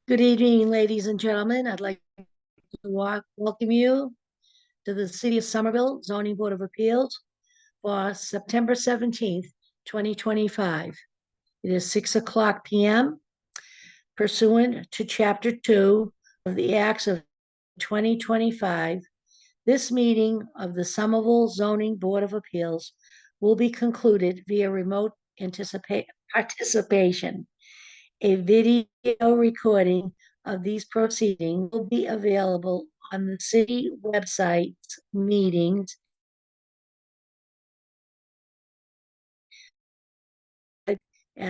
Good evening, ladies and gentlemen. I'd like to welcome you to the City of Somerville Zoning Board of Appeals for September 17th, 2025. It is 6 o'clock p.m. Pursuant to Chapter 2 of the Acts of 2025, this meeting of the Somerville Zoning Board of Appeals will be concluded via remote participation. A video recording of these proceedings will be available on the city website's meetings at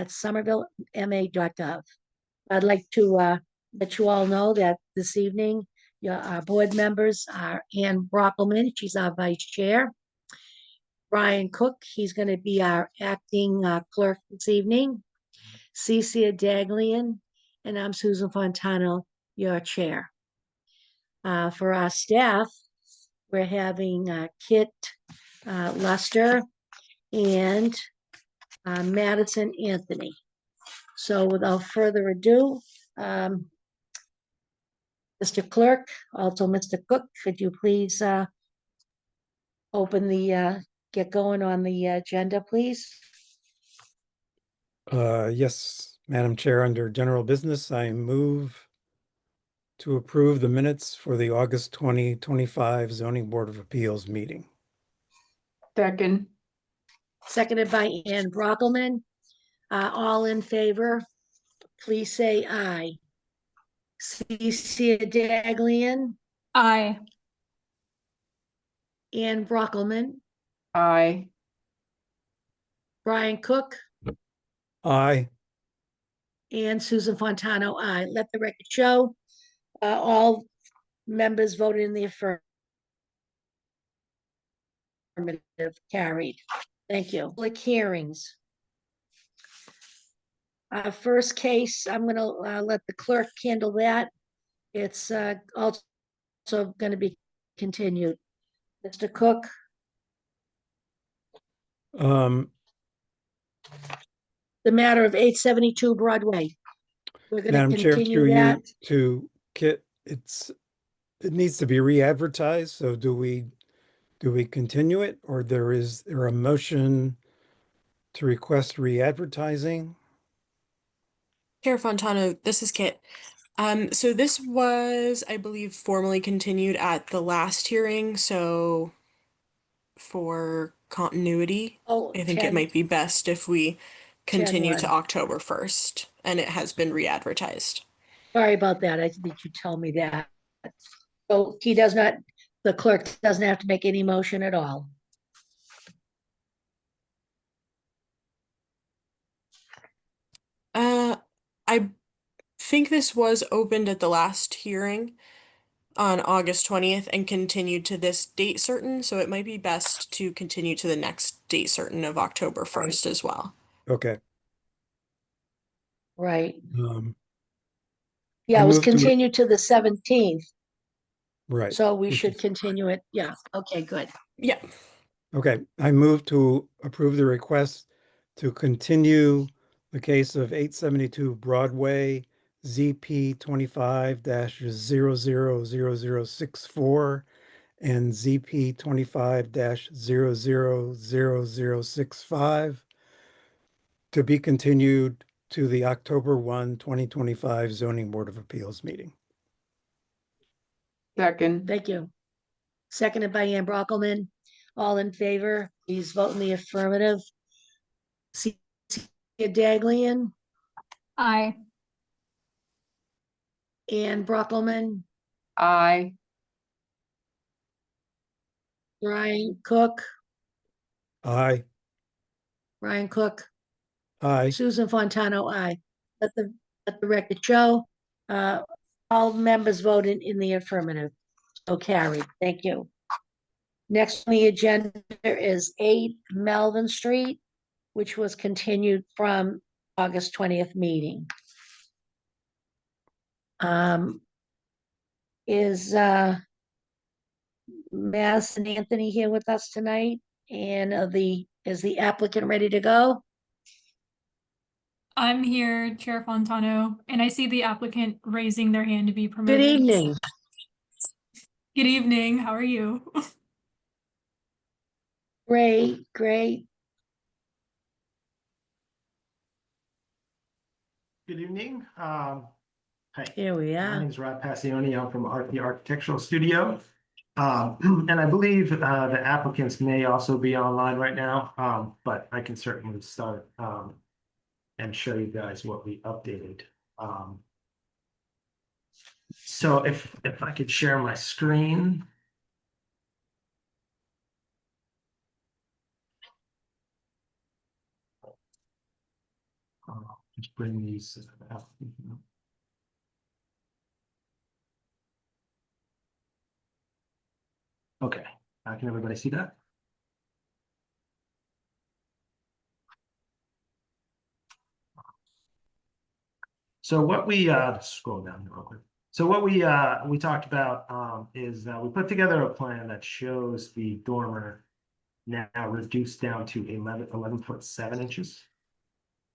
somervillema.gov. I'd like to let you all know that this evening, our board members are Ann Brockelman, she's our vice chair. Brian Cook, he's going to be our acting clerk this evening. Cecia Daglian, and I'm Susan Fontano, your chair. For our staff, we're having Kit Lester and Madison Anthony. So without further ado, Mr. Clerk, also Mr. Cook, could you please get going on the agenda, please? Yes, Madam Chair, under general business, I move to approve the minutes for the August 2025 Zoning Board of Appeals meeting. Second. Seconded by Ann Brockelman. All in favor, please say aye. Cecia Daglian, Aye. Ann Brockelman, Aye. Brian Cook, Aye. and Susan Fontano, aye. Let the record show, all members voted in the affirmative, carried. Thank you. Public hearings. First case, I'm gonna let the clerk handle that. It's also gonna be continued. Mr. Cook, Um, the matter of 872 Broadway. We're gonna Madam Chair, continue through that. you to Kit, it needs to be re-advertised. So do we continue it, or is there a motion to request re-advertising? Chair Fontano, this is Kit. So this was, I believe, formally continued at the last hearing, so for continuity, Oh, I think it might be best if we continue to 10-1. October 1st, and it has been re-advertised. Sorry about that. I did you tell me that. So the clerk doesn't have to make any motion at all. I think this was opened at the last hearing on August 20th and continued to this date certain, so it might be best to continue to the next date certain of October 1st as well. Okay. Right. I Yeah, it was move to- continued to the 17th. Right. So we which should is- continue it. Yeah. Okay, good. Yeah. Okay, I move to approve the request to continue the case of 872 Broadway, ZP 25-000064 and ZP 25-000065 to be continued to the October 1, 2025 Zoning Board of Appeals meeting. Second. Thank you. Seconded by Ann Brockelman. All in favor, please vote in the affirmative. Cecia Daglian, Aye. Ann Brockelman, Aye. Brian Cook, Aye. Aye. Susan Fontano, aye. Let the record show, all members voted in the affirmative. So carried. Thank you. Next on the agenda is 8 Melvin Street, which was continued from August 20th meeting. Is Madison Anthony here with us tonight? And is the applicant ready to go? I'm here, Chair Fontano, and I see the applicant raising their hand to be Good promoted. evening. Good evening. How are you? Great, great. Good evening. Hi, Here we my are. name is Rob Passioni. I'm from the Architectural Studio. And I believe the applicants may also be online right now, but I can certainly start and show you guys what we updated. So if I could share my screen. Just bring these up. Okay, can everybody see that? So what we scroll down here real quick. So what we talked about is we put together a plan that shows the dormer now reduced down to 11 foot 7 inches.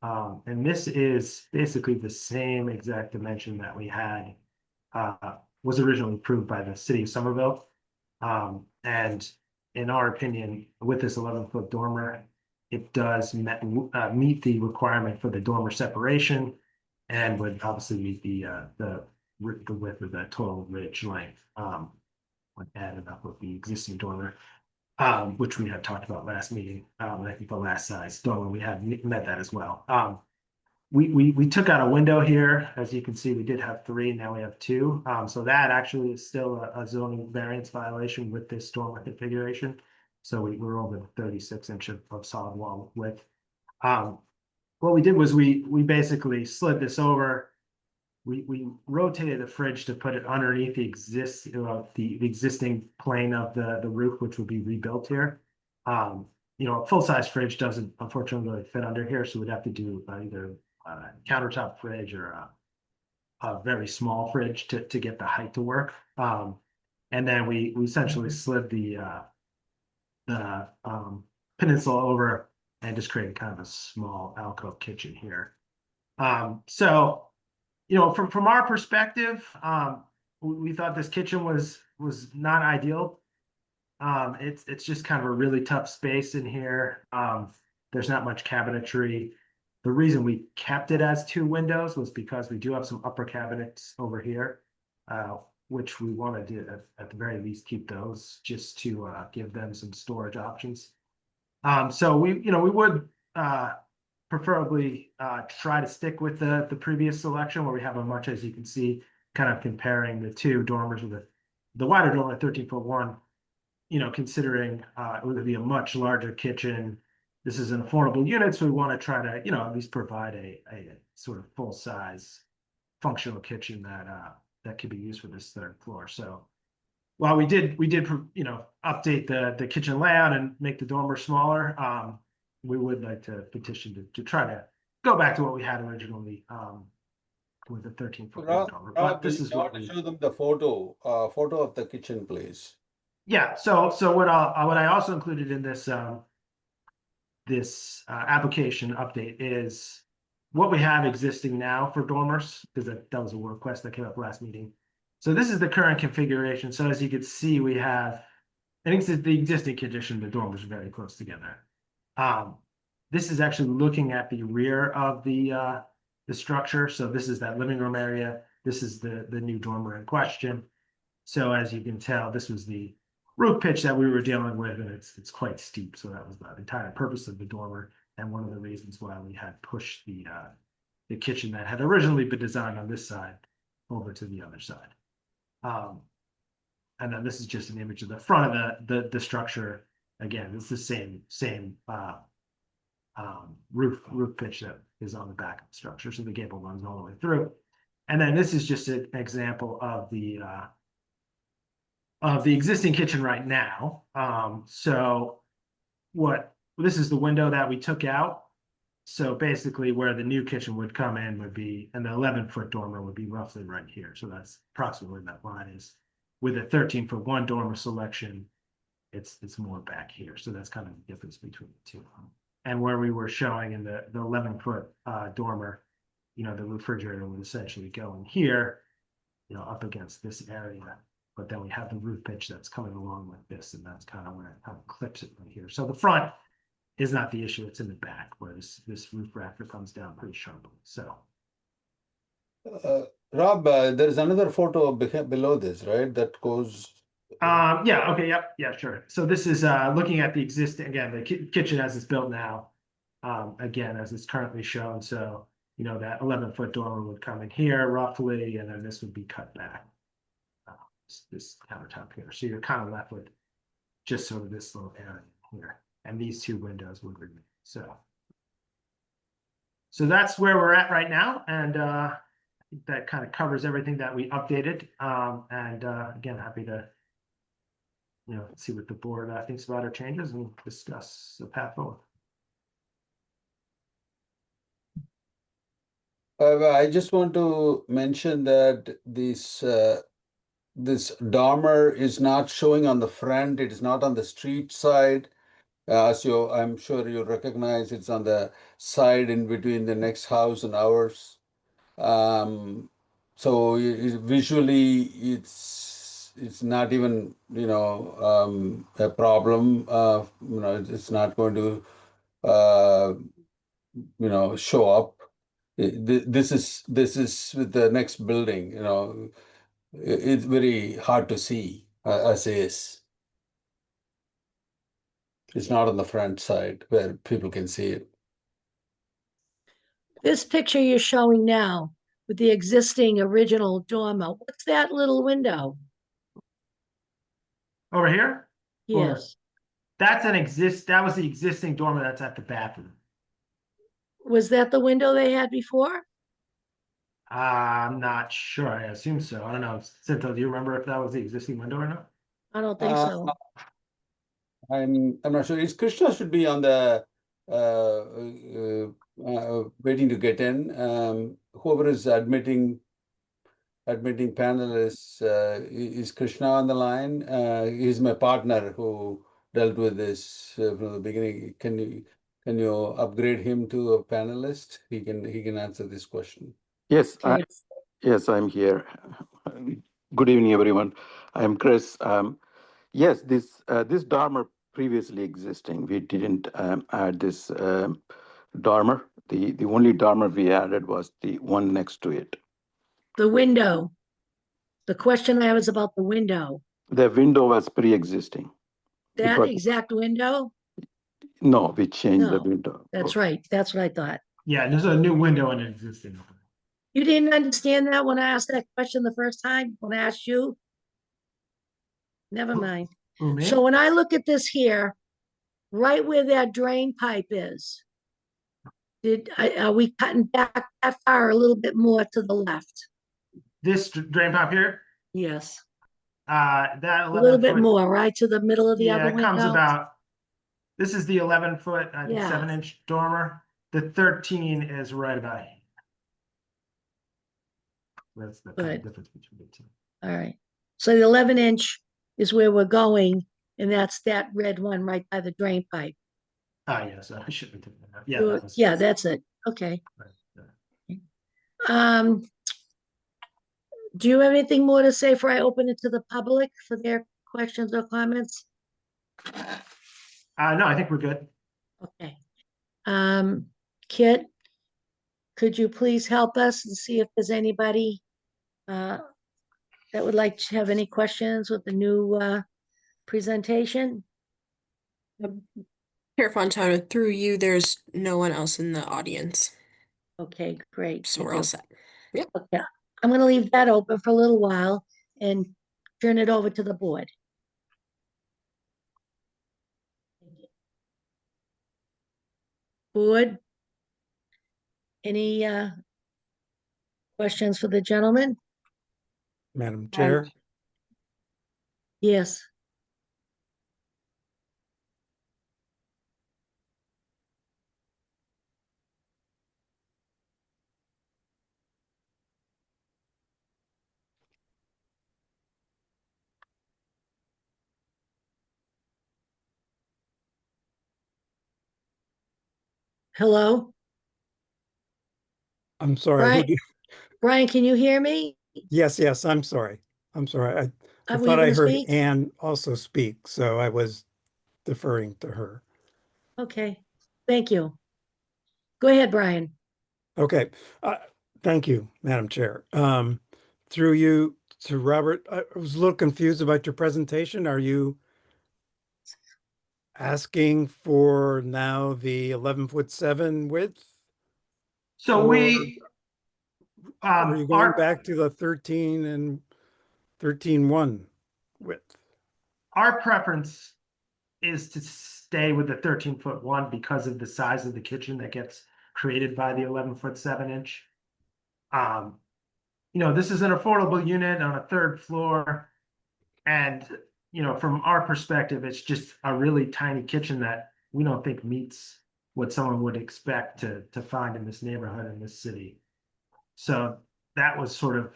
And this is basically the same exact dimension that we had was originally approved by the city of Somerville. And in our opinion, with this 11-foot dormer, it does meet the requirement for the dormer separation and would obviously meet the width of the total ridge length when added up with the existing dormer, which we had talked about last meeting. I think the last size dormer we had met that as well. We took out a window here. As you can see, we did have 3, now we have 2. So that actually is still a zoning variance violation with this dormer configuration. So we're over the 36-inch of solid wall width. What we did was we basically slid this over. We rotated the fridge to put it underneath the existing plane of the roof, which would be rebuilt here. You know, a full-size fridge doesn't unfortunately really fit under here, so we'd have to do either a countertop fridge or a very small fridge to get the height to work. And then we essentially slid the peninsula over and just created kind of a small alcove kitchen here. So, you know, from our perspective, we thought this kitchen was not ideal. It's just kind of a really tough space in here. There's not much cabinetry. The reason we kept it as 2 windows was because we do have some upper cabinets over here, which we wanted to at the very least keep those just to give them some storage options. So we would preferably try to stick with the previous selection where we have a much, as you can see, kind of comparing the 2 dormers with the wider dormer at 13-foot-1. You know, considering it would be a much larger kitchen. This is an affordable unit, so we want to try to, you know, at least provide a sort of full-size functional kitchen that could be used for this 3rd floor. So while we did you know, update the kitchen layout and make the dormer smaller, we would like to petition to try to go back to what we had originally with the 13-foot dormer. But this is what we show them the photo of the kitchen, please. Yeah, so what I also included in this application update is what we have existing now for dormers, because that was a request that came up last meeting. So this is the current configuration. So as you can see, we have, I think it's the existing condition, the dormers are very close together. This is actually looking at the rear of the structure. So this is that living room area. This is the new dormer in question. So as you can tell, this was the roof pitch that we were dealing with, and it's quite steep. So that was the entire purpose of the dormer, and one of the reasons why we had pushed the kitchen that had originally been designed on this side over to the other side. And then this is just an image of the front of the structure. Again, it's the same roof pitch that is on the back of the structure. So the gable runs all the way through. And then this is just an example of the existing kitchen right now. So this is the window that we took out. So basically where the new kitchen would come in would be, and the 11-foot dormer would be roughly right here. So that's approximately where that line is. With a 13-foot-1 dormer selection, it's more back here. So that's kind of the difference between the 2. and where we were showing in the 11-foot dormer, you know, the refrigerator would essentially go in here, you know, up against this area. But then we have the roof pitch that's coming along like this, and that's kind of where it kind of clips it right here. So the front is not the issue, it's in the back where this roof rafter comes down pretty sharply. So Rob, there is another photo below this, right? That goes. yeah, okay, yep, yeah, sure. So this is looking at the existing, again, the kitchen as it's built now. Again, as it's currently shown. So, you know, that 11-foot dormer would come in here roughly, and then this would be cut back. This countertop here. So you're kind of left with just sort of this little area here. And these two windows would remain. So that's where we're at right now. And I think that kind of covers everything that we updated. Again, happy to, you know, see what the board thinks about our changes and discuss the path forward. I just want to mention that this dormer is not showing on the front. It is not on the street side. As I'm sure you recognize, it's on the side in between the next house and ours. So visually, it's not even, you know, a problem. You know, it's not going to you know, show up. This is with the next building. You know, it's very hard to see as is. It's not on the front side where people can see it. This picture you're showing now with the existing original dormer, what's that little window? Over here? Or- Yes. that was the existing dormer that's at the bathroom. Was that the window they had before? I'm not sure. I assume so. I don't know. Cinto, do you remember if that was the existing window or not? I don't think so. I'm not sure. It's Krishna should be on the waiting to get in. Whoever is admitting panelists, is Krishna on the line? He's my partner who dealt with this from the beginning. Can you upgrade him to a panelist? He can answer this question. Yes, Okay. yes, I'm here. Good evening, everyone. I'm Chris. Yes, this dormer previously existing. We didn't add this dormer. The only dormer we added was the one next to it. The window. The question I was about the window. The window was pre-existing. That was- exact window? No, we changed the No, window. That's right. That's what I thought. Yeah, there's a new window in an existing. You didn't understand that when I asked that question the first time, when I asked you? Never mind. Who, me? So when I look at this here, right where that drain pipe is, are we cutting back that far, a little bit more to the left? This drain pipe here, Yes, that a little 11 bit foot. more, right to the middle of the Yeah, other it comes window? about, this is the 11-foot, I think Yeah. 7-inch dormer. The 13 is right about here. That's the kind of Good. difference between the two. All right. So the 11-inch is where we're going, and that's that red one right by the drain pipe. Ah, yeah, so I shouldn't have taken that out. Yeah, Do that it- was. Yeah, that's it. Okay. Right, yeah. Do you have anything more to say before I open it to the public for their questions or comments? No, I think we're good. Okay. Kit, could you please help us and see if there's anybody that would like to have any questions with the new presentation? Chair Fontana, through you, there's no one else in the audience, Okay, great. so thank we're all you. set. Okay, I'm gonna leave that open for a little while and turn it over to the board. Board? Any questions for the gentleman? Madam Chair, Yes. Hello? I'm sorry. Brian, Brian, can you hear me? Yes, yes, I'm sorry. I'm sorry. I Were you thought I gonna heard speak? Anne also speak, so I was deferring to her. Okay, thank you. Go ahead, Brian. Okay. Uh, Thank you, Madam Chair. Through you to Robert, I was a little confused about your presentation. Are you asking for now the 11'7" width? So Or we, are you going back to the 13 and 13.1 width? our preference is to stay with the 13'1" because of the size of the kitchen that gets created by the 11'7". This is an affordable unit on a third floor. And, from our perspective, it's just a really tiny kitchen that we don't think meets what someone would expect to find in this neighborhood, in this city. So that was sort of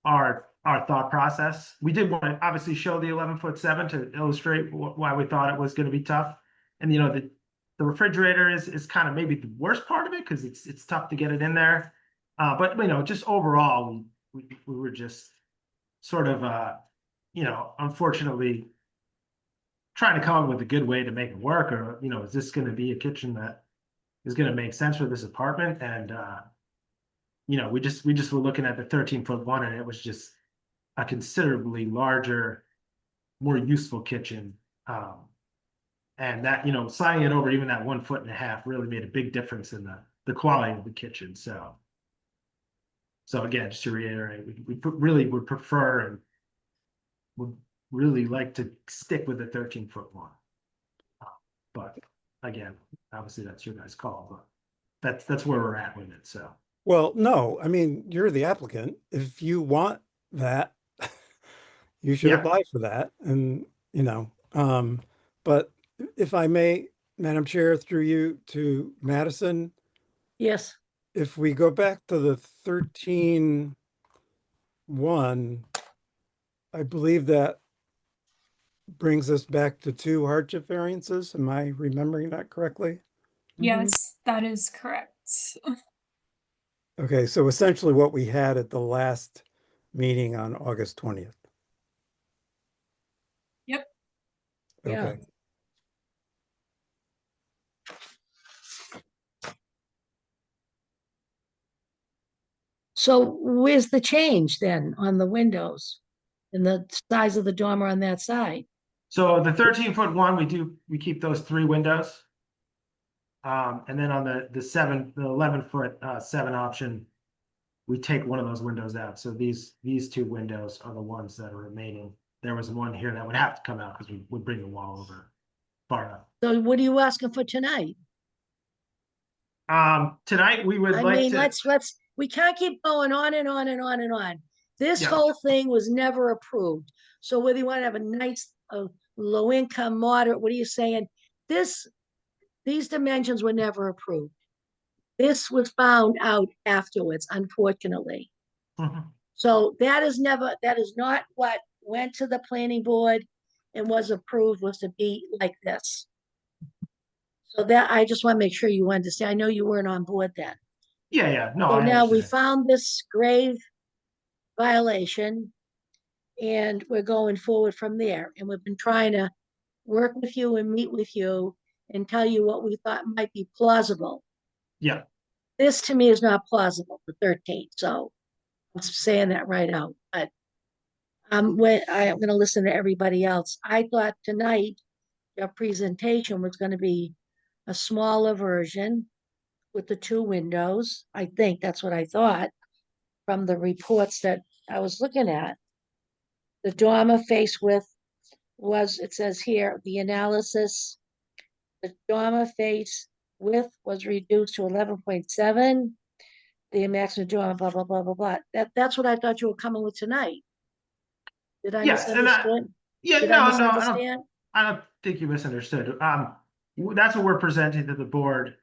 our thought process. We did want to obviously show the 11'7" to illustrate why we thought it was going to be tough. And the refrigerator is kind of maybe the worst part of it because it's tough to get it in there. But just overall, we were just sort of unfortunately trying to come up with a good way to make it work, or is this going to be a kitchen that is going to make sense for this apartment? And we just were looking at the 13'1", and it was just a considerably larger, more useful kitchen. And that, sliding it over even that 1.5 feet really made a big difference in the quality of the kitchen. So again, just to reiterate, we really would prefer and would really like to stick with the 13'1". But again, obviously that's your guys' call, but that's where we're at with it. So Well, no, I mean, you're the applicant. If you want that, you should yeah, apply for that. And, but if I may, Madam Chair, through you to Madison, Yes, if we go back to the 13.1, I believe that brings us back to 2 hardship variances. Am I remembering that correctly? Yes, that is correct. Okay, so essentially what we had at the last meeting on August 20th. Yep. yeah. Okay. So where's the change then on the windows and the size of the dormer on that side? so the 13'1", we keep those 3 windows. And then on the 11'7" option, we take one of those windows out. So these 2 windows are the ones that are remaining. There was one here that would have to come out because we would bring the wall over far enough. So what are you asking for tonight? Tonight we would I like mean, to. we can't keep going on and on and on and on. This Yeah. whole thing was never approved. So whether you want to have a nice, low income, moderate, what are you saying? These dimensions were never approved. This was found out afterwards, unfortunately. Mhm. So that is not what went to the planning board and was approved, was to be like this. So that, I just want to make sure you understand. I know you weren't on board then. Yeah. No, So I now we understand. found this grave violation and we're going forward from there. And we've been trying to work with you and meet with you and tell you what we thought might be plausible. Yeah. This to me is not plausible, the 13th. So I'm saying that right out. But I'm going to listen to everybody else. I thought tonight your presentation was going to be a smaller version with the 2 windows. I think that's what I thought from the reports that I was looking at. The dormer face width was, it says here, the analysis, the dormer face width was reduced to 11.7. The maximum dormer, blah, blah, blah, blah, blah. That's what I thought you were coming with tonight. Did I Yes, and misunderstand? yeah, Did I no, misunderstand? I don't think you misunderstood. That's what we're presenting to the board.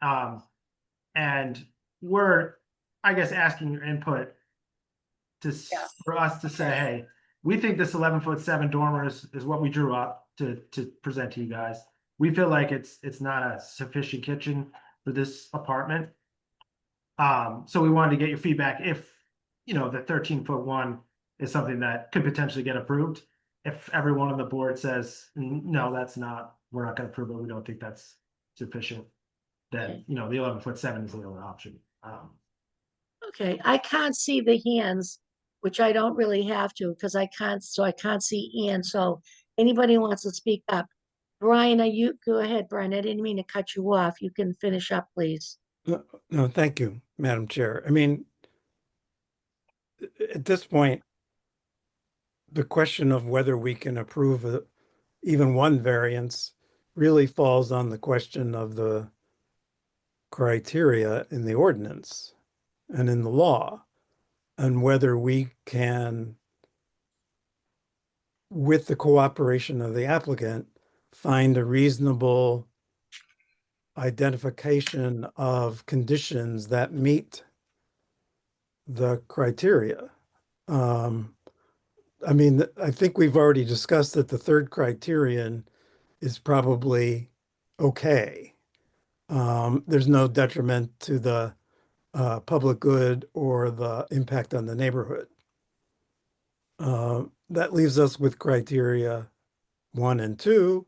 And we're, I guess, asking your input for us to say, Okay. hey, we think this 11'7" dormer is what we drew up to present to you guys. We feel like it's not a sufficient kitchen. for this apartment. So we wanted to get your feedback if, you know, the 13-foot one is something that could potentially get approved. If everyone on the board says, no, we're not gonna approve it, we don't think that's sufficient, then, Okay. you know, the 11-foot-7 is the other option. Okay, I can't see the hands, which I don't really have to, because I can't see Ian, so anybody who wants to speak up. Brian, go ahead, Brian, I didn't mean to cut you off, you can finish up, please. No, thank you, Madam Chair. I mean, at this point, the question of whether we can approve even one variance really falls on the question of the criteria in the ordinance and in the law, and whether we can, with the cooperation of the applicant, find a reasonable identification of conditions that meet the criteria. I mean, I think we've already discussed that the third criterion is probably okay. There's no detriment to the public good or the impact on the neighborhood. That leaves us with criteria 1 and 2,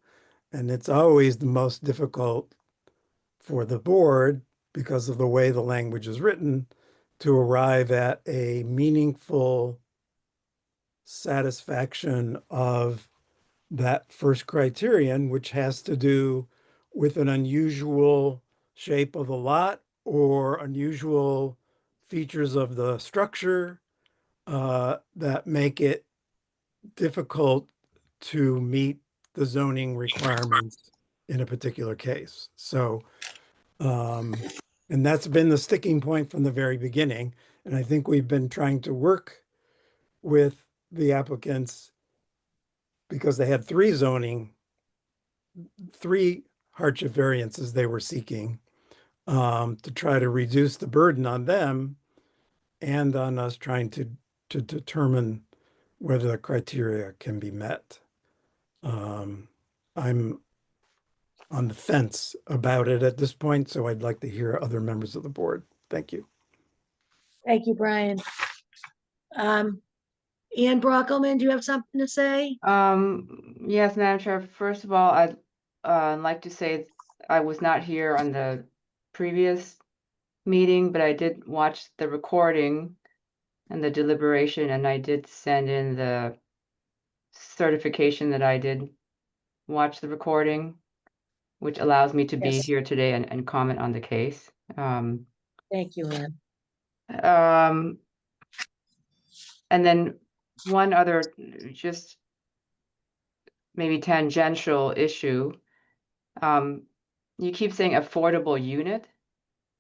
and it's always the most difficult for the board because of the way the language is written to arrive at a meaningful satisfaction of that first criterion, which has to do with an unusual shape of the lot or unusual features of the structure that make it difficult to meet the zoning requirements in a particular case. So, and that's been the sticking point from the very beginning. And I think we've been trying to work with the applicants because they had three hardship variances they were seeking to try to reduce the burden on them and on us trying to determine whether the criteria can be met. I'm on the fence about it at this point, so I'd like to hear other members of the board. Thank you. Thank you, Brian. Ian Brockelman, do you have something to say? Yes, Madam Chair. First of all, I'd like to say I was not here on the previous meeting, but I did watch the recording and the deliberation, and I did send in the certification that I did watch the recording, which allows me to be Yes. here today and comment on the case. Thank you, Ian. And then one other just maybe tangential issue. You keep saying affordable unit.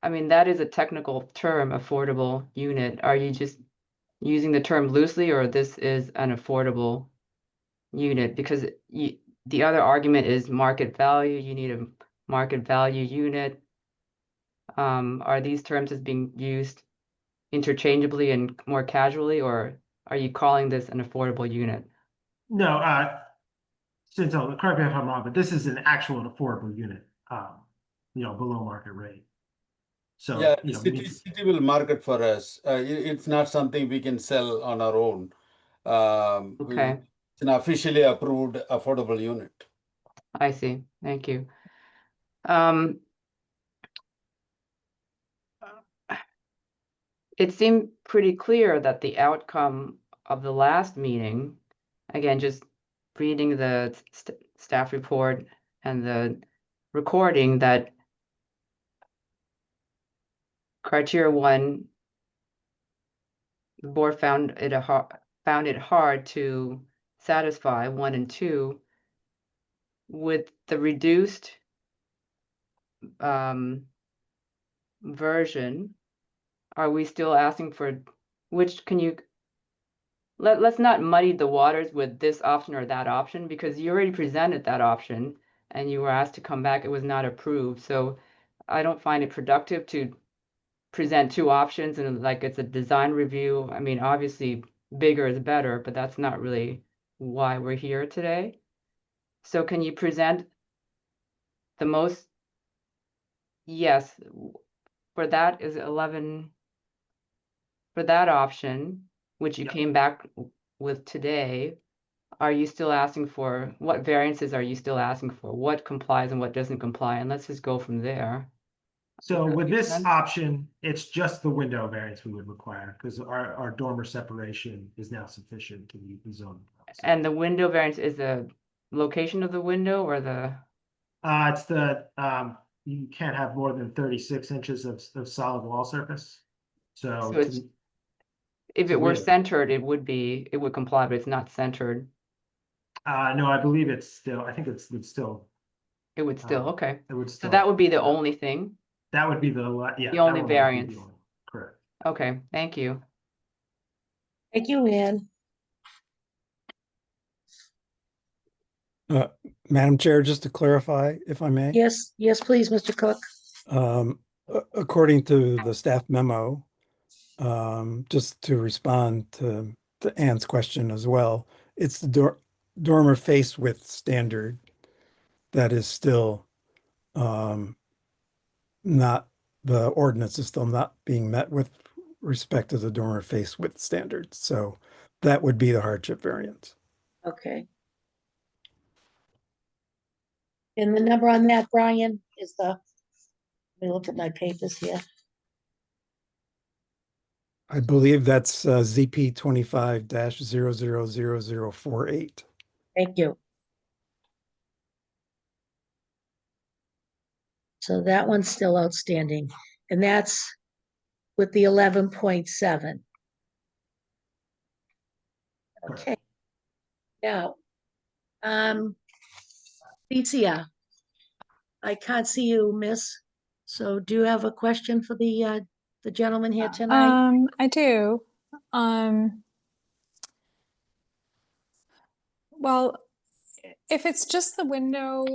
I mean, that is a technical term, affordable unit. Are you just using the term loosely, or this is an affordable unit? Because the other argument is market value. You need a market value unit. Are these terms as being used interchangeably and more casually, or are you calling this an affordable unit? No, Cinto, correct me if I'm wrong, but this is an actual affordable unit, you know, below market rate. So, Yeah, you know, city will market for us. It's not something we can sell on our own. Okay. It's an officially approved affordable unit. I see. Thank you. It seemed pretty clear that the outcome of the last meeting, again, just reading the staff report and the recording, that criteria 1, the board found it hard to satisfy 1 and 2. With the reduced version, are we still asking for which? Can you let's not muddy the waters with this option or that option, because you already presented that option and you were asked to come back. It was not approved. So I don't find it productive to present two options and like it's a design review. I mean, obviously bigger is better, but that's not really why we're here today. So can you present the most yes, for that is 11, for that option, which you Yep. came back with today, are you still asking for, what variances are you still asking for? What complies and what doesn't comply? And let's just go from there. So Does that with make this sense? option, it's just the window variance we would require because our dormer separation is now sufficient to meet the zoning. So, And the window variance is the location of the window or the, it's the, you can't have more than 36 inches of solid wall surface. So so it's, if so it we were have- centered, it would comply, but it's not centered. no, I believe it's still, I think it's still, It would still, Uh, okay. it would So still. that would be the only thing. That would be the, yeah. The that only one would be variance. Correct. Okay, thank you. Thank you, Ann. Madam Chair, just to clarify, if I may. Yes, yes, please, Mr. Cook. According to the staff memo, just to respond to Ann's question as well, it's the dormer face width standard that is still not, the ordinance is still not being met with respect to the dormer face width standard. So that would be the hardship variance. Okay. And the number on that, Brian, is let me look at my papers here. I believe that's ZP 25-000048. Thank you. So that one's still outstanding, and that's with the 11.7. Okay. Now, Alicia, I can't see you, miss. So do you have a question for the gentleman here tonight? I do. Well, if it's just the window,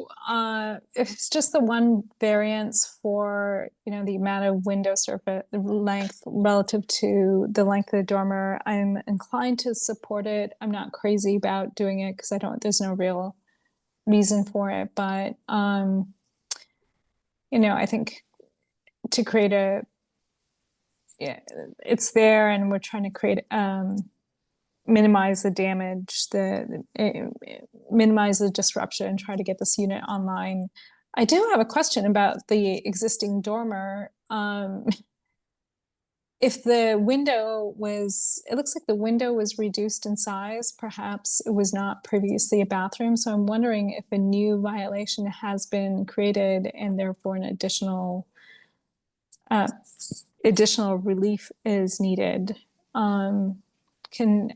if it's just the one variance for, the amount of window surface length relative to the length of the dormer, I'm inclined to support it. I'm not crazy about doing it because there's no real reason for it. But, I think to create it's there and we're trying to create, minimize the damage, minimize the disruption, and try to get this unit online. I do have a question about the existing dormer. If the window it looks like the window was reduced in size, perhaps it was not previously a bathroom. So I'm wondering if a new violation has been created and therefore an additional relief is needed. Can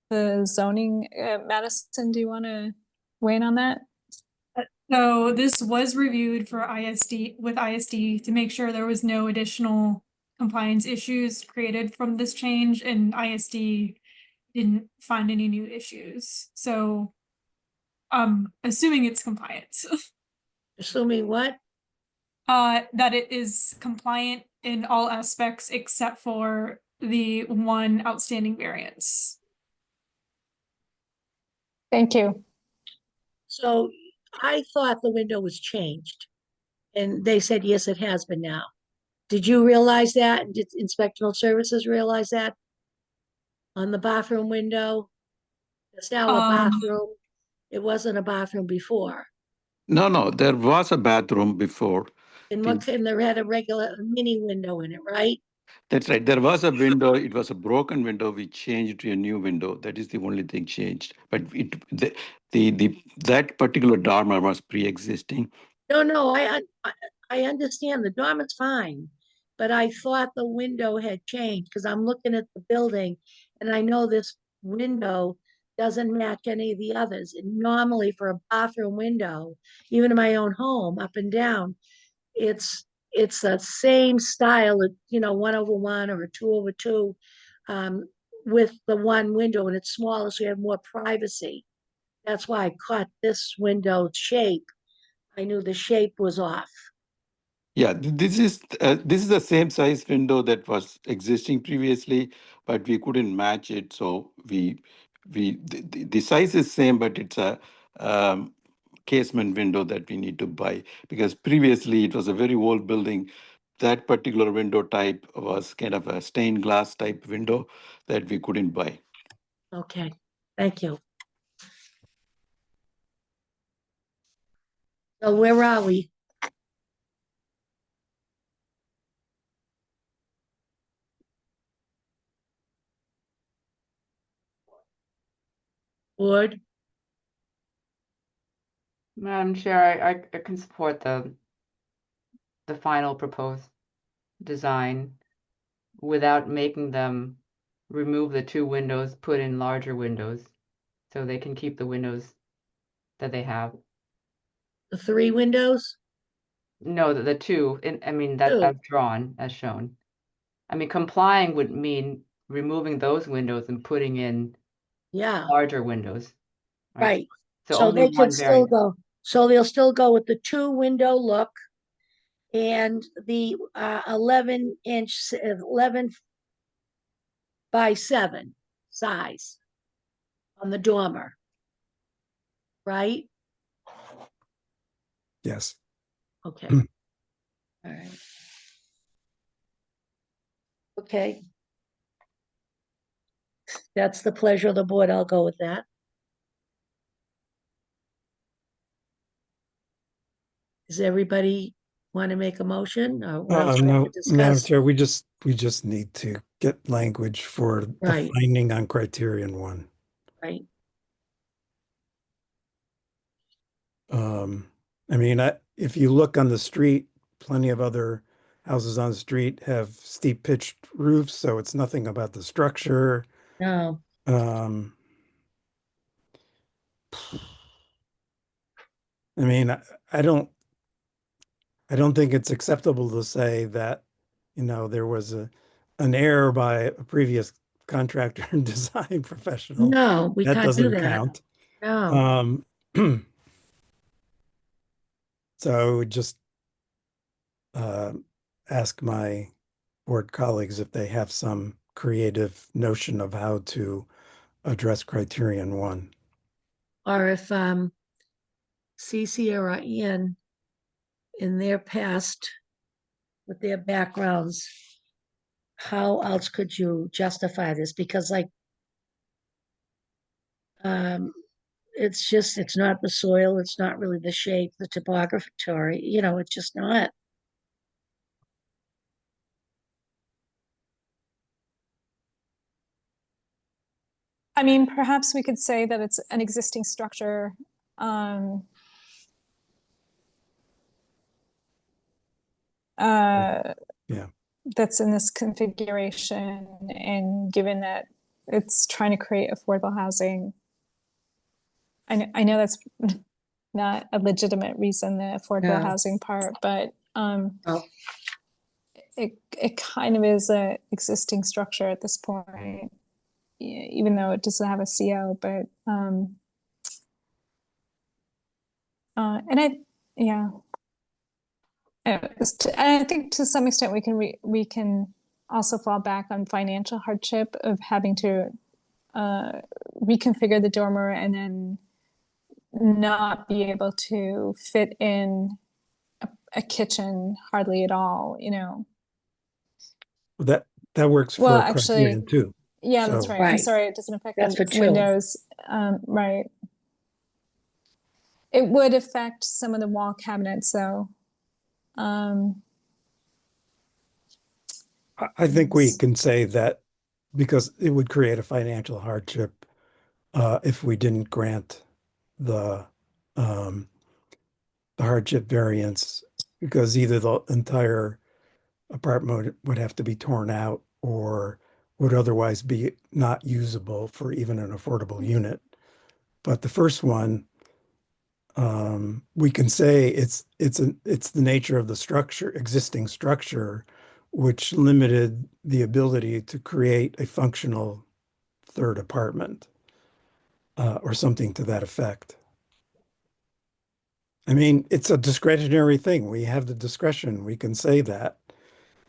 the zoning, Madison, do you want to weigh in on that? So this was reviewed for ISD to make sure there was no additional compliance issues created from this change, and ISD didn't find any new issues. So assuming it's compliant. Assuming what? That it is compliant in all aspects except for the one outstanding variance. Thank you. So I thought the window was changed. And they said, yes, it has been now. Did you realize that? And did inspectional services realize that? On the bathroom window? It's now a bathroom. It wasn't a bathroom before. No, there was a bathroom before. And there had a regular mini window in it, right? That's right. There was a window. It was a broken window. We changed to a new window. That is the only thing changed. But that particular dormer was pre-existing. No, I understand the dormer's fine, but I thought the window had changed because I'm looking at the building and I know this window doesn't match any of the others. And normally for a bathroom window, even in my own home, up and down, it's the same style, 1/1 or a 2/2, with the one window, and it's smaller, so you have more privacy. That's why I caught this window shape. I knew the shape was off. Yeah, this is the same size window that was existing previously, but we couldn't match it. So the size is same, but it's a casement window that we need to buy, because previously it was a very old building. That particular window type was kind of a stained glass type window that we couldn't buy. Okay, thank you. So where are we? Board, Madam Chair, I can support the final proposed design without making them remove the two windows, put in larger windows, so they can keep the windows that they have. the 3 windows? No, the two, I mean, that Two. I've drawn as shown. I mean, complying would mean removing those windows and putting in Yeah, larger windows. right. So So only they could one still variant. go, so they'll still go with the 2-window look and the 11-inch, 11 by 7 size on the dormer, right? Yes. Okay. All right. Okay. That's the pleasure of the board. I'll go with that. Does everybody want to make a motion or what else we have No, to Madam discuss? Chair, we just need to get language for the Right. finding on criterion 1. Right. I mean, if you look on the street, plenty of other houses on the street have steep pitched roofs, so it's nothing about the structure. No, Um, I mean, I don't think it's acceptable to say that, there was an error by a previous contractor and design professional. no, we That can't do doesn't that. count. No. Um, so just ask my board colleagues if they have some creative notion of how to address criterion 1. Or if Cece or Ian in their past with their backgrounds, how else could you justify this? Because like it's not the soil, it's not really the shape, the topography, it's just not. I mean, perhaps we could say that it's an existing structure. Yeah. That's in this configuration, and given that it's trying to create affordable housing, I know that's not a legitimate reason, the affordable No. housing part, but Oh, it kind of is a existing structure at this point, even though it doesn't have a CO. But I think to some extent we can also fall back on financial hardship of having to reconfigure the dormer and then not be able to fit in a kitchen hardly at all, That works for Well, a actually, criterion 2. Yeah, that's So- right. I'm Right. sorry, it doesn't affect That's the for two. windows. Right. It would affect some of the wall cabinets, though. I think we Yes. can say that because it would create a financial hardship if we didn't grant the hardship variance, because either the entire apartment would have to be torn out or would otherwise be not usable for even an affordable unit. But the first one, we can say it's the nature of the existing structure, which limited the ability to create a functional third apartment, or something to that effect. I mean, it's a discretionary thing. We have the discretion. We can say that,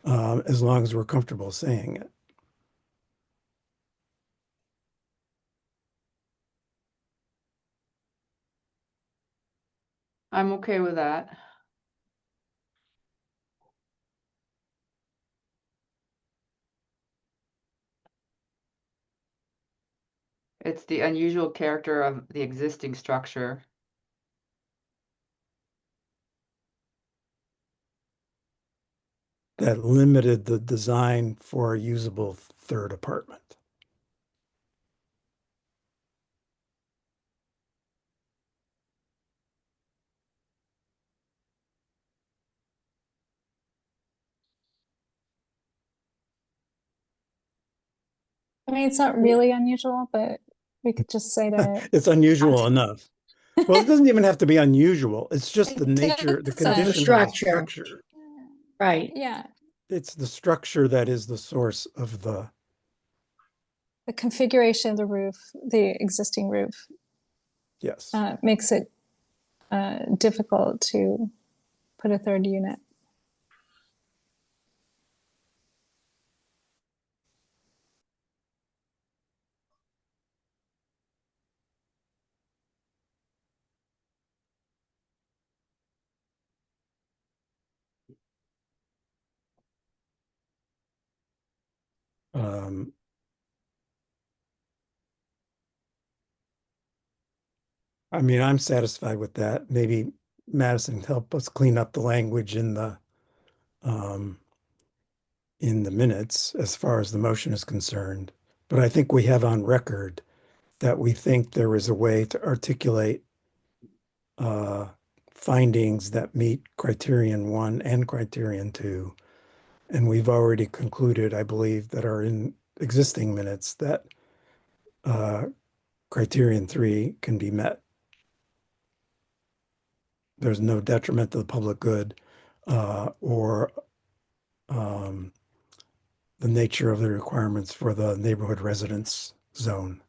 as long as we're comfortable saying it. I'm okay with that. It's the unusual character of the existing structure. That limited the design for a usable third apartment. I mean, it's not really unusual, but we could just say that It's unusual enough. Well, it doesn't even have to be unusual. It's just the nature, the It's a- Of the condition of the structure, structure. right? yeah, It's the structure that is the source of the, the configuration of the roof, the existing roof, yes. makes it difficult to put a third unit. Um, I mean, I'm satisfied with that. Maybe Madison help us clean up the language um, in the minutes as far as the motion is concerned. But I think we have on record that we think there is a way to articulate uh, findings that meet criterion 1 and criterion 2. And we've already concluded, I believe, that are in existing minutes that criterion 3 can be met. There's no detriment to the public good or the nature of the requirements for the neighborhood residence zone.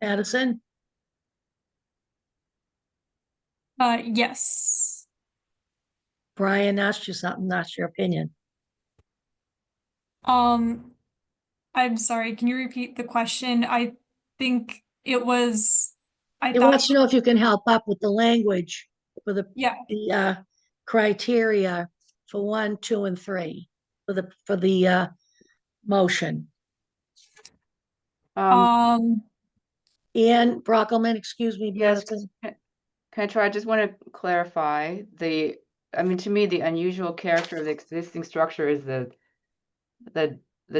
Madison, Yes. Brian asked you something, that's your opinion. Um, I'm sorry, can you repeat the question? I think it was, I He thought, wants to know if you can help up with the language for yeah, the criteria for 1, 2, and 3 for the motion. um, Ian Brockelman, excuse me, Yes, Madison. can I try? I just want to clarify I mean, to me, the unusual character of the existing structure is the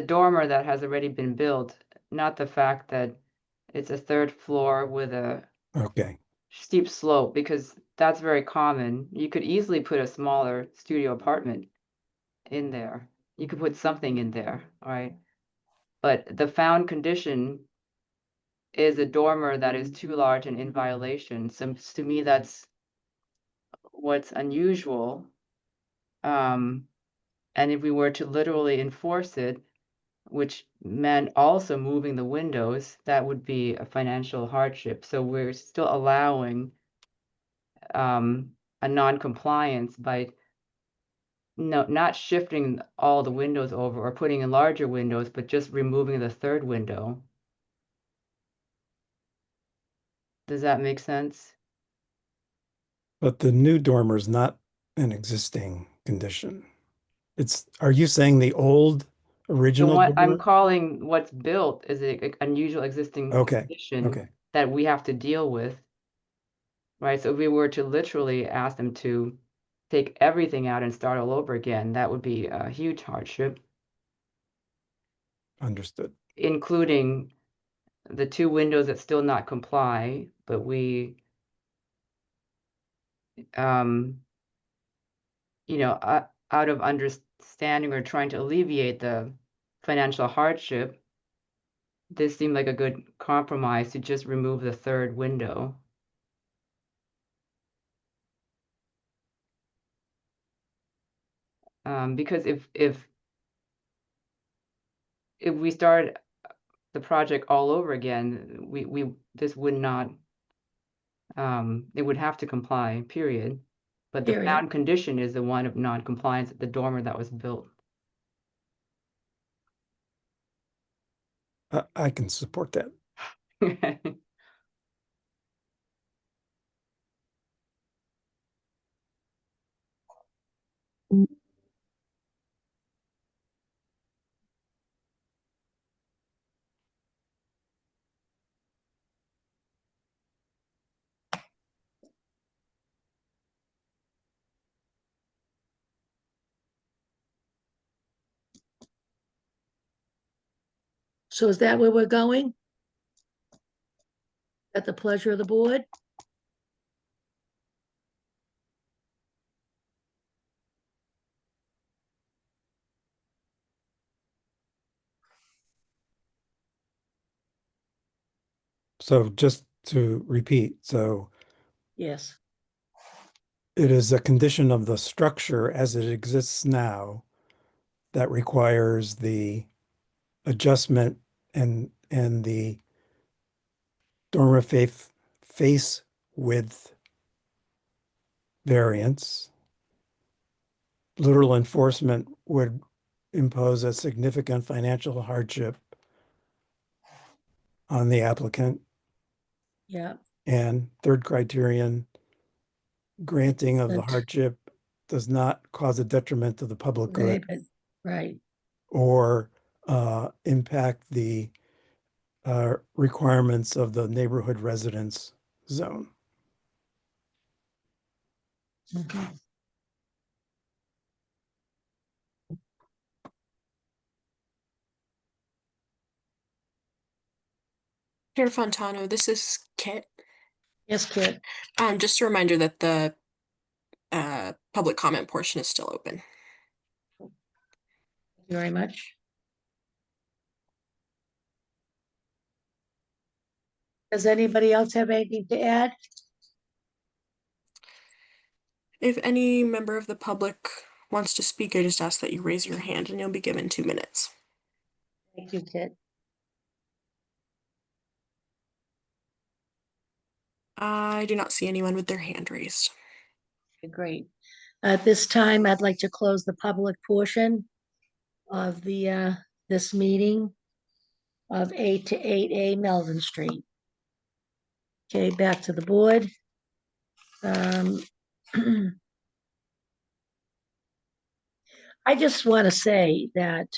dormer that has already been built, not the fact that it's a third floor with a Okay. steep slope, because that's very common. You could easily put a smaller studio apartment in there. You could put something in there, all right? But the found condition is a dormer that is too large and in violation. So to me, that's what's unusual. And if we were to literally enforce it, which meant also moving the windows, that would be a financial hardship. So we're still allowing a non-compliance by not shifting all the windows over or putting in larger windows, but just removing the third window. Does that make sense? But the new dormer is not an existing condition. Are you saying the old The original one I'm dormer? calling what's built is an unusual existing Okay, condition okay. that we have to deal with, right? So if we were to literally ask them to take everything out and start all over again, that would be a huge hardship, Understood. including the 2 windows that still not comply, but we, you know, out of understanding or trying to alleviate the financial hardship, this seemed like a good compromise to just remove the third window. Because if we start the project all over again, this would not It would have to comply, period. But the Period. found condition is the one of non-compliance at the dormer that was built. I can support that. So is that where we're going? At the pleasure of the board? So just to repeat, so Yes. it is a condition of the structure as it exists now that requires the adjustment and the dormer face width variance. Literal enforcement would impose a significant financial hardship on the applicant. Yeah. And third criterion, granting of the That's hardship does not cause a detriment to the public good right. or impact the requirements of the neighborhood residence zone. Mhm. Chair Fontano, this is Kit. Yes, Kit. Just a reminder that the public comment portion is still open. Thank you very much. Does anybody else have anything to add? If any member of the public wants to speak, I just ask that you raise your hand and you'll be given 2 minutes. Thank you, Kit. I do not see anyone with their hand raised. Okay, great. At this time, I'd like to close the public portion of the this meeting of 8 to 8A Melvin Street. Okay, back to the board. I just want to say that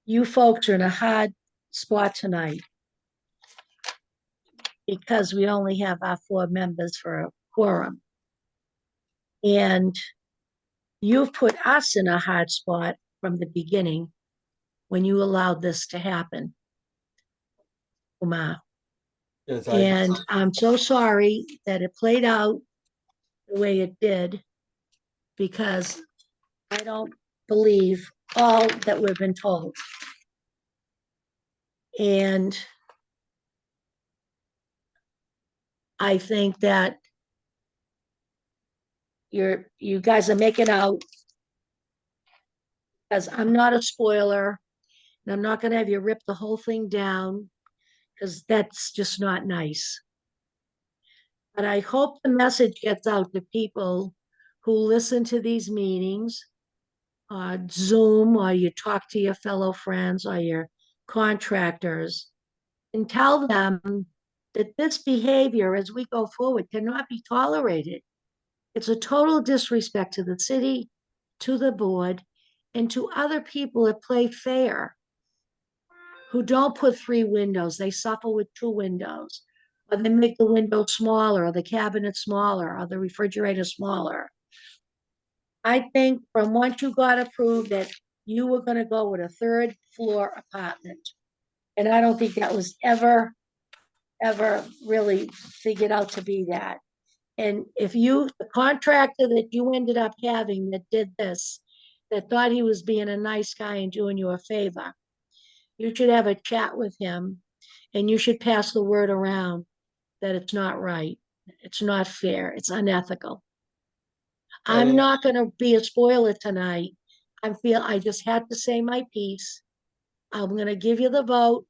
you folks are in a hard spot tonight because we only have our 4 members for a quorum. And you've put us in a hard spot from the beginning when you allowed this to happen. Umar. Yes, And I'm so sorry that it played out the way it did, because I don't believe all that we've been told. And I think that you guys are making out, because I'm not a spoiler, and I'm not gonna have you rip the whole thing down, because that's just not nice. But I hope the message gets out to people who listen to these meetings, Zoom, or you talk to your fellow friends or your contractors, and tell them that this behavior as we go forward cannot be tolerated. It's a total disrespect to the city, to the board, and to other people that play fair, who don't put 3 windows, they suffer with 2 windows, or they make the window smaller, or the cabinet smaller, or the refrigerator smaller. I think from once you got approved that you were gonna go with a 3rd floor apartment. And I don't think that was ever really figured out to be that. And if the contractor that you ended up having that did this, that thought he was being a nice guy and doing you a favor, you should have a chat with him, and you should pass the word around that it's not right. It's not fair. It's unethical. I'm not gonna be a spoiler tonight. I just had to say my piece. I'm gonna give you the vote,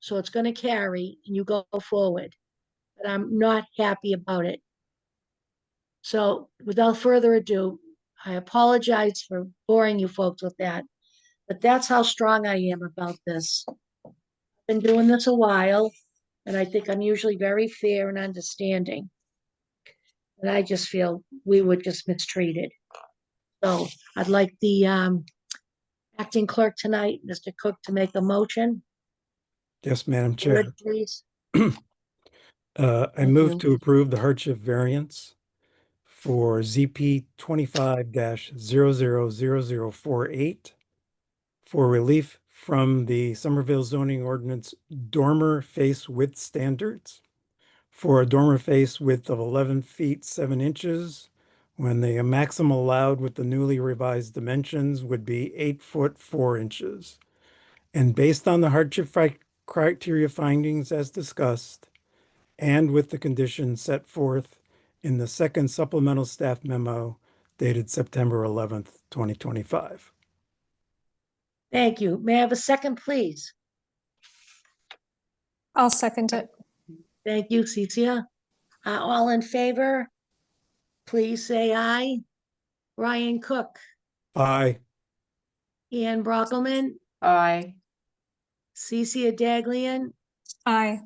so it's gonna carry and you go forward. but I'm not happy about it. So without further ado, I apologize for boring you folks with that, but that's how strong I am about this. Been doing this a while, and I think I'm usually very fair and understanding. And I just feel we were just mistreated. So I'd like the acting clerk tonight, Mr. Cook, to make a motion. Yes, Madam Chair. Would please. I Thank move you. to approve the hardship variance for ZP 25-000048 for relief from the Somerville zoning ordinance dormer face width standards for a dormer face width of 11 feet 7 inches, when the maximum allowed with the newly revised dimensions would be 8 foot 4 inches. And based on the hardship criteria findings as discussed, and with the conditions set forth in the second supplemental staff memo dated September 11th, 2025. Thank you. May I have a second, please? I'll second it. Thank you, Cecilia. All in favor? Please say aye. Ryan Cook, Aye. Ian Brockelman, Aye. Cecilia Daglian, Aye.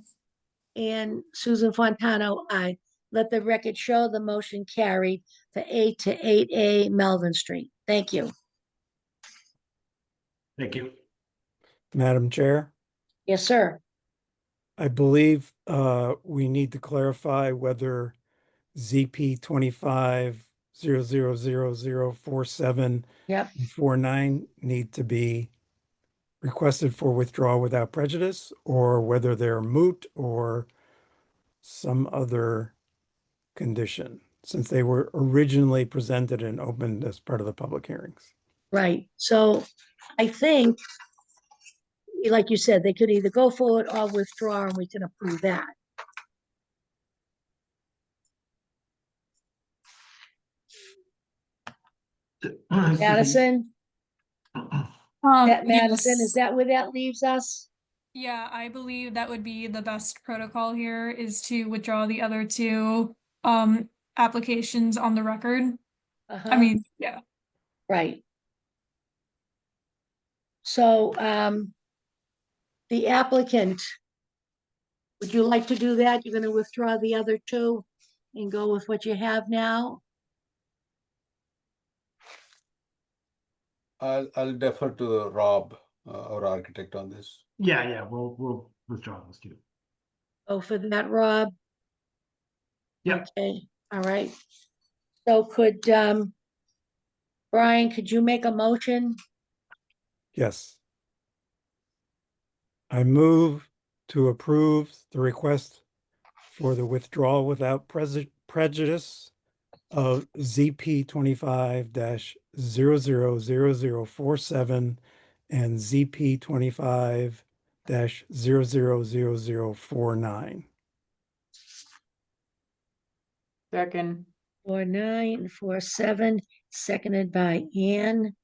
and Susan Fontano, aye. Let the record show the motion carried for 8 to 8A Melvin Street. Thank you. Thank you. Madam Chair, Yes, sir. I believe we need to clarify whether ZP 25-000047 Yep. and 49 need to be requested for withdrawal without prejudice, or whether they're moot or some other condition, since they were originally presented and opened as part of the public hearings. Right. So I think, like you said, they could either go forward or withdraw, and we can approve that. Madison, Madison, is yes. that where that leaves us? Yeah, I believe that would be the best protocol here is to withdraw the other two applications on the record. Uh-huh. I mean, yeah. Right. So, the applicant, would you like to do that? You're gonna withdraw the other two and go with what you have now? I'll defer to Rob, our architect, on this. Yeah, we'll withdraw those two. Go for that, Rob? Yep. Okay, all right. So could, Brian, could you make a motion? Yes. I move to approve the request for the withdrawal without prejudice of ZP 25-000047 and ZP 25-000049. Second. 4947, seconded by Ann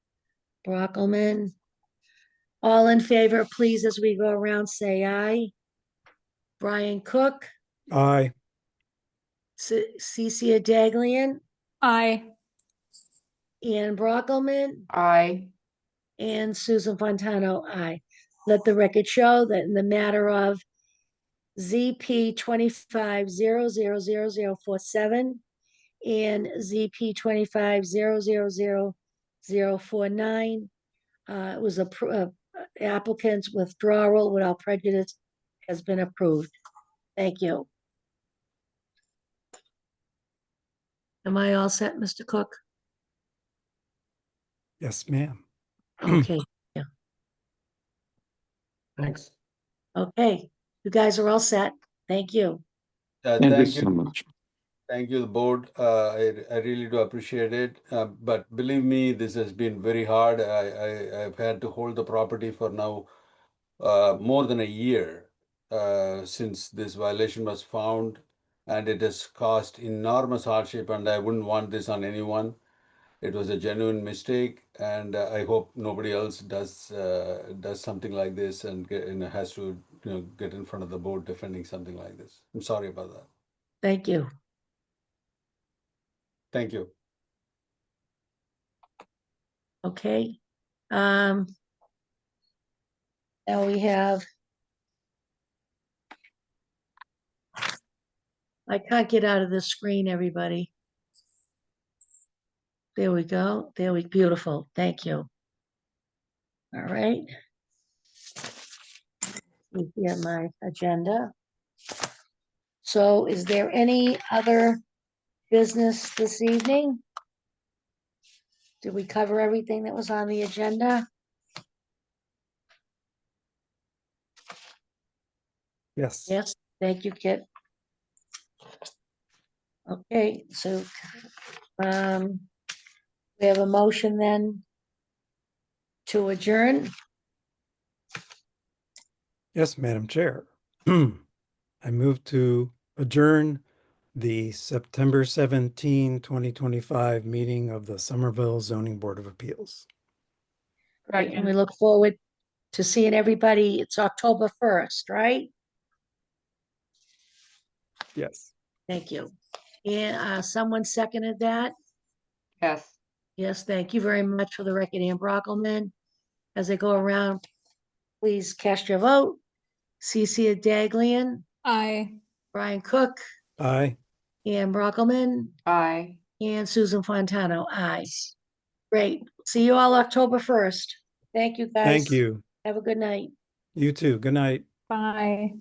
Brockelman. All in favor, please, as we go around, say aye. Brian Cook, Aye. Cecilia Daglian, Aye. Ann Brockelman, Aye. and Susan Fontano, aye. Let the record show that in the matter of ZP 25-000047 and ZP 25-000049, it was applicant's withdrawal without prejudice has been approved. Thank you. Am I all set, Mr. Cook? Yes, ma'am. Okay, Thanks. okay. You guys are all set. Thank you. Thank you Thank so you. much. Thank you, the board. I really do appreciate it. But believe me, this has been very hard. I've had to hold the property for now more than a year since this violation was found, and it has caused enormous hardship, and I wouldn't want this on anyone. It was a genuine mistake, and I hope nobody else does something like this and has to get in front of the board defending something like this. I'm sorry about that. Thank you. Thank you. Okay. Now we have. I can't get out of this screen, everybody. There we go. Beautiful. Thank you. All right. We have my agenda. So is there any other business this evening? Did we cover everything that was on the agenda? Yes. Yes, thank you, Kit. Okay, so we have a motion then to adjourn. Yes, Madam Chair. I move to adjourn the September 17, 2025 meeting of the Somerville Zoning Board of Appeals. Right, and we look forward to seeing everybody. It's October 1st, right? Yes. Thank you. And someone seconded that? Yes. Yes, thank you very much. For the record, Ann Brockelman. As I go around, please cast your vote. Cece Daglian, Aye. Brian Cook, Aye. Ann Brockelman, Bye. and Susan Fontano. Aye. Great. See you all October 1st. Thank you, guys. Thank you. Have a good night. You too. Good night. Bye.